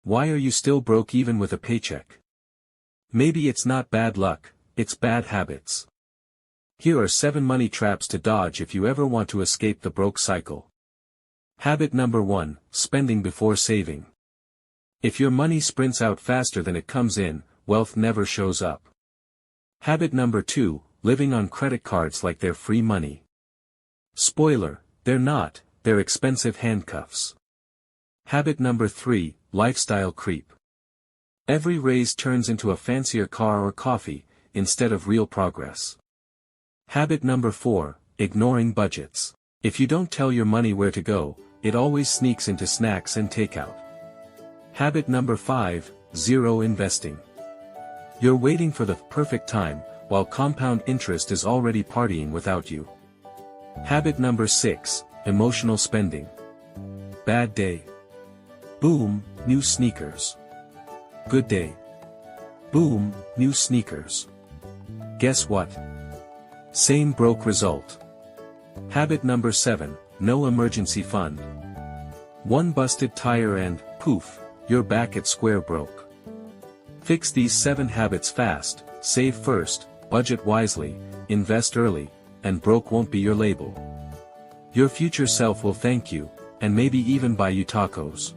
Why are you still broke even with a paycheck? Maybe it's not bad luck, it's bad habits. Here are 7 money traps to dodge if you ever want to escape the broke cycle. Habit number 1, spending before saving. If your money sprints out faster than it comes in, wealth never shows up. Habit number 2, living on credit cards like they're free money. Spoiler, they're not, they're expensive handcuffs. Habit number 3, lifestyle creep. Every raise turns into a fancier car or coffee, instead of real progress. Habit number 4, ignoring budgets. If you don't tell your money where to go, it always sneaks into snacks and takeout. Habit number 5, zero investing. You're waiting for the perfect time, while compound interest is already partying without you. Habit number 6, emotional spending. Bad day. Boom, new sneakers. Good day. Boom, new sneakers. Guess what? Same broke result. Habit number 7, no emergency fund. One busted tire and, poof, you're back at square broke. Fix these 7 habits fast, save first, budget wisely, invest early, and broke won't be your label. Your future self will thank you, and maybe even buy you tacos.